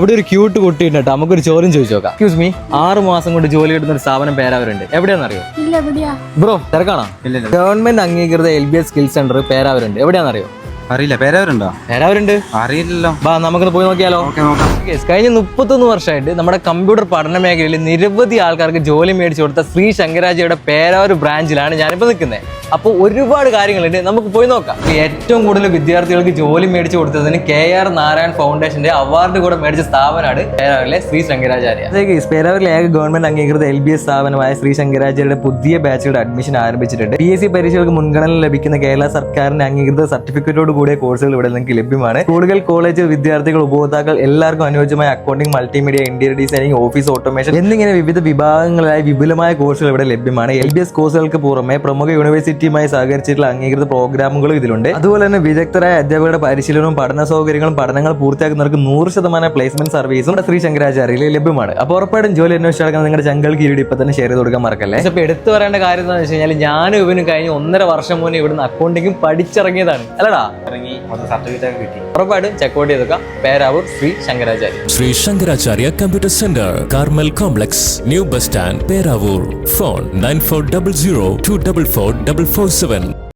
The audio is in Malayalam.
അവിടെ ഒരു ക്യൂട്ട് കുട്ടിയുണ്ട് കേട്ടോ. നമുക്കൊരു ചോദ്യം ചോദിച്ചു നോക്കാം. എക്സ്ക്യൂസ് മീ, 6 മാസം കൊണ്ട് ജോലി കിട്ടുന്ന ഒരു സ്ഥാപനം പേരാവരുണ്ട്. എവിടെയാണെന്നറിയോ? ബ്രോ തിരക്കാണോ? ഗവൺമെന്റ് അംഗീകൃത LBS സ്കിൽ സെന്റർ പേരാവരുണ്ട്. എവിടെയാണെന്നറിയോ? അറിയില്ല. പേരാവരുണ്ടോ? പേരാവരുണ്ട്. അറിയില്ലല്ലോ. ബാ നമുക്കൊന്ന് പോയി നോക്കിയാലോ. കഴിഞ്ഞ 31 വർഷമായിട്ട് നമ്മുടെ കമ്പ്യൂട്ടർ പഠന മേഖലയിൽ നിരവധി ആൾക്കാർക്ക് ജോലി മേടിച്ചു കൊടുത്ത ശ്രീ ശങ്കരാചാര്യയുടെ പേരാവൂർ ബ്രാഞ്ചിലാണ് ഞാനിപ്പോൾ നിൽക്കുന്നത്. അപ്പോൾ ഒരുപാട് കാര്യങ്ങളുണ്ട്, നമുക്ക് പോയി നോക്കാം. ഏറ്റവും കൂടുതൽ വിദ്യാർത്ഥികൾക്ക് ജോലി മേടിച്ചു കൊടുത്തതിന് KR നാരായൺ ഫൗണ്ടേഷന്റെ അവാർഡ് കൂടെ മേടിച്ച സ്ഥാപനമാണ് പേരാവൂരിലെ ശ്രീ ശങ്കരാചാര്യ. പേരാവൂരിലെ ഏക ഗവൺമെന്റ് അംഗീകൃത LBS സ്ഥാപനമായ ശ്രീ ശങ്കരാചാര്യയുടെ പുതിയ ബാച്ചുകളുടെ അഡ്മിഷൻ ആരംഭിച്ചിട്ടുണ്ട്. PSC പരീക്ഷകൾക്ക് മുൻഗണന ലഭിക്കുന്ന കേരള സർക്കാരിന്റെ അംഗീകൃത സർട്ടിഫിക്കറ്റോട് കൂടിയ കോഴ്സുകൾ ഇവിടെ നിങ്ങൾക്ക് ലഭ്യമാണ്. സ്കൂളുകൾ, കോളേജ് വിദ്യാർത്ഥികൾ, ഉപഭോക്താക്കൾ എല്ലാവർക്കും അനുയോജ്യമായ accounting, multimedia, interior designing, office automation എന്നിങ്ങനെ വിവിധ വിഭാഗങ്ങളായി വിപുലമായ കോഴ്സുകൾ ഇവിടെ ലഭ്യമാണ്. LBS കോഴ്സുകൾക്ക് പുറമെ പ്രമുഖ യൂണിവേഴ്സിറ്റിയുമായി സഹകരിച്ചിട്ടുള്ള അംഗീകൃത പ്രോഗ്രാമുകളും ഇതിലുണ്ട്. അതുപോലെ തന്നെ വിദഗ്ധരായ അധ്യാപകരുടെ പരിശീലനവും പഠന സൗകര്യങ്ങളും പഠനങ്ങൾ പൂർത്തിയാക്കുന്നവർക്ക് 100% പ്ലേസ്മെന്റ് സർവീസും ശ്രീ ശങ്കരാചാര്യയിൽ ലഭ്യമാണ്. അപ്പോൾ ഉറപ്പായിട്ടും ജോലി അന്വേഷിച്ചാൽ നിങ്ങളുടെ ചങ്കൾക്ക് കീഴിൽ ഇപ്പൊ തന്നെ ഷെയർ ചെയ്ത് കൊടുക്കാൻ മറക്കല്ലേ. ഇപ്പൊ എടുത്തു പറയേണ്ട കാര്യം എന്താണെന്ന് വെച്ച് കഴിഞ്ഞാൽ ഞാനും ഇവനും കഴിഞ്ഞ 1.5 വർഷം മുന്നേ ഇവിടുന്ന് അക്കൗണ്ടിങ്ങും പഠിച്ചിറങ്ങിയതാണ് അല്ലടാ. ഉറപ്പായിട്ടും ചെക്കൗട്ട് ചെയ്തൊക്കെ Peravoor Shri Shankaracharya. Shri Shankaracharya computer centre, Carmel complex, new bus stand, Peravoor. Phone 9400 244 447.